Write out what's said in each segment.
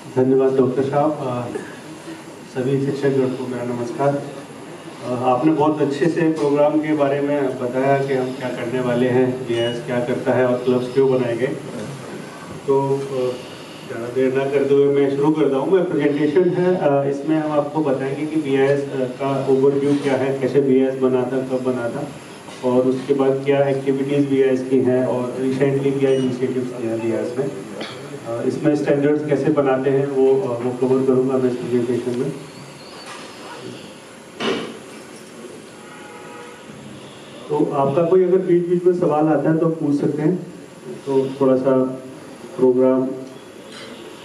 धन्यवाद डॉक्टर साहब। सभी शिक्षकगण को मेरा नमस्कार। आपने बहुत अच्छे से प्रोग्राम के बारे में बताया कि हम क्या करने वाले हैं, बीआईएस क्या करता है और क्लब्स क्यों बनाए गए। तो ज़्यादा देर ना करते हुए मैं शुरू करता हूँ। मैं प्रेजेंटेशन है, इसमें हम आपको बताएंगे कि बीआईएस का ओवरव्यू क्या है, कैसे बीआईएस बना था, कब बना था, और उसके बाद क्या एक्टिविटीज़ बीआईएस की हैं और रिसेंटली क्या इनिशिएटिव्स किए हैं बीआईएस में। इसमें स्टैंडर्ड्स कैसे बनाते हैं वो कवर करूँगा मैं इस प्रेजेंटेशन में। तो आपका कोई अगर बीच बीच में सवाल आता है तो पूछ सकते हैं, तो थोड़ा सा प्रोग्राम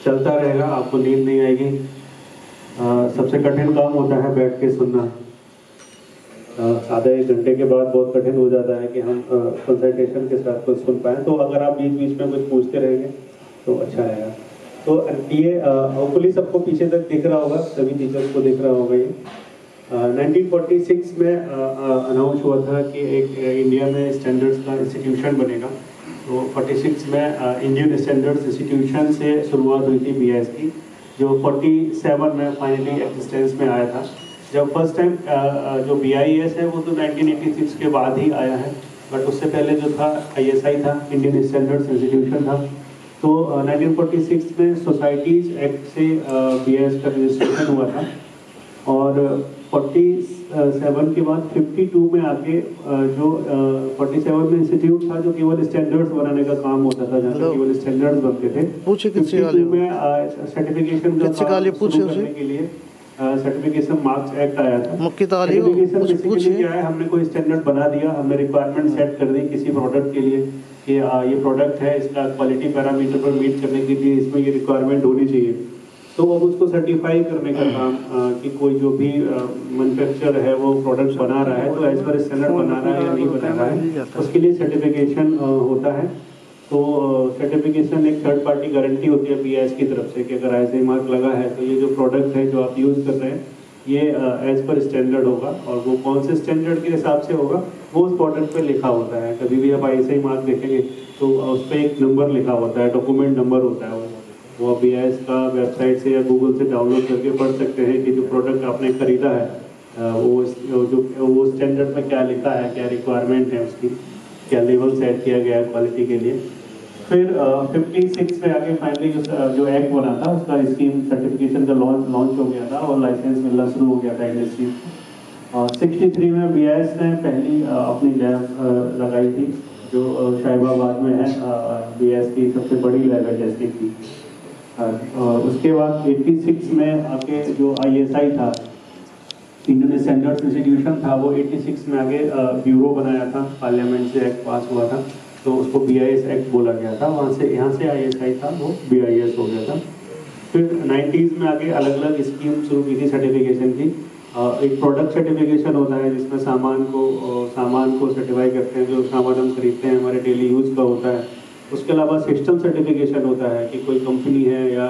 चलता रहेगा, आपको नींद नहीं आएगी। सबसे कठिन काम होता है बैठ के सुनना। आधे एक घंटे के बाद बहुत कठिन हो जाता है कि हम कंसंट्रेशन के साथ कुछ सुन पाएँ। तो अगर आप बीच बीच में कुछ पूछते रहेंगे तो अच्छा रहेगा। तो ये होपफुली सबको पीछे तक दिख रहा होगा, सभी टीचर्स को दिख रहा होगा। ये 1946 में अनाउंस हुआ था कि एक इंडिया में स्टैंडर्ड्स का इंस्टीट्यूशन बनेगा। तो 46 में इंडियन स्टैंडर्ड्स इंस्टीट्यूशन से शुरुआत हुई थी बीआईएस की, जो 47 में फाइनली एग्जिस्टेंस में आया था। जब फर्स्ट टाइम जो बीआईएस है वो तो 1986 के बाद ही आया है, बट उससे पहले जो था आईएसआई था, इंडियन स्टैंडर्ड्स इंस्टीट्यूशन था। तो 1946 में सोसाइटीज़ एक्ट से बीआईएस का रजिस्ट्रेशन हुआ था, और 47 के बाद 52 में आके जो 47 में इंस्टीट्यूट था जो केवल स्टैंडर्ड्स बनाने का काम होता था, जहाँ केवल स्टैंडर्ड्स बनते थे। 52 में सर्टिफिकेशन का शुरू करने के लिए सर्टिफिकेशन मार्क्स एक्ट आया था। सर्टिफिकेशन बेसिकली क्या है, हमने कोई स्टैंडर्ड बना दिया, हमने रिक्वायरमेंट सेट कर दी किसी प्रोडक्ट के लिए कि ये प्रोडक्ट है, इसका क्वालिटी पैरामीटर पर मीट करने के लिए इसमें ये रिक्वायरमेंट होनी चाहिए। तो अब उसको सर्टिफाई करने का काम कि कोई जो भी मैन्युफैक्चरर है वो प्रोडक्ट बना रहा है तो एज पर स्टैंडर्ड बना रहा है या नहीं बना रहा है, उसके लिए सर्टिफिकेशन होता है। तो सर्टिफिकेशन एक थर्ड पार्टी गारंटी होती है बीआईएस की तरफ से कि अगर ऐसे मार्क लगा है तो ये जो प्रोडक्ट है जो आप यूज़ कर रहे हैं ये एज पर स्टैंडर्ड होगा, और वो कौन से स्टैंडर्ड के हिसाब से होगा वो उस प्रोडक्ट पे लिखा होता है। कभी भी आप ऐसे ही मार्क देखेंगे तो उस पर एक नंबर लिखा होता है, डॉक्यूमेंट नंबर होता है। वो बीआईएस का वेबसाइट से या गूगल से डाउनलोड करके पढ़ सकते हैं कि जो प्रोडक्ट आपने खरीदा है वो स्टैंडर्ड में क्या लिखा है, क्या रिक्वायरमेंट है उसकी, क्या लेवल सेट किया गया है क्वालिटी के लिए। फिर 56 में आगे फाइनली जो एक्ट बना था उसका स्कीम सर्टिफिकेशन का लॉन्च हो गया था और लाइसेंस मिलना शुरू हो गया था इंडस्ट्री। 63 में बीआईएस ने पहली अपनी लैब लगाई थी जो शाहिबाबाद में है, बीआईएस की सबसे बड़ी लैब है टेस्टिंग की। उसके बाद 86 में आके जो आईएसआई था, इंडियन स्टैंडर्ड्स इंस्टीट्यूशन था, वो 86 में आगे ब्यूरो बनाया था, पार्लियामेंट से एक्ट पास हुआ था तो उसको बीआईएस एक्ट बोला गया था। वहाँ से यहाँ से आईएसआई था वो बीआईएस हो गया था। फिर 90s में आगे अलग अलग स्कीम शुरू की थी सर्टिफिकेशन की। एक प्रोडक्ट सर्टिफिकेशन होता है जिसमें सामान को सर्टिफाई करते हैं, जो सामान हम खरीदते हैं हमारे डेली यूज़ का होता है। उसके अलावा सिस्टम सर्टिफिकेशन होता है कि कोई कंपनी है या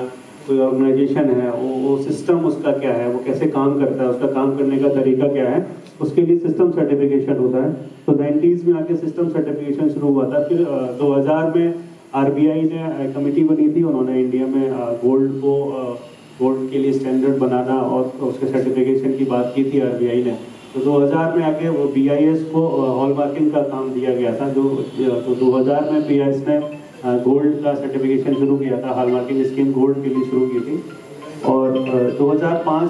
कोई ऑर्गेनाइजेशन है, वो सिस्टम उसका क्या है, वो कैसे काम करता है, उसका काम करने का तरीका क्या है, उसके लिए सिस्टम सर्टिफिकेशन होता है। तो 90s में आके सिस्टम सर्टिफिकेशन शुरू हुआ था। फिर 2000 में आरबीआई ने कमेटी बनी थी, उन्होंने इंडिया में गोल्ड के लिए स्टैंडर्ड बनाना और उसके सर्टिफिकेशन की बात की थी आरबीआई ने। तो 2000 में आके वो बीआईएस को हॉलमार्किंग का काम दिया गया था। तो 2000 में बीआईएस ने गोल्ड का सर्टिफिकेशन शुरू किया था, हॉलमार्किंग स्कीम गोल्ड के लिए शुरू की थी। और 2005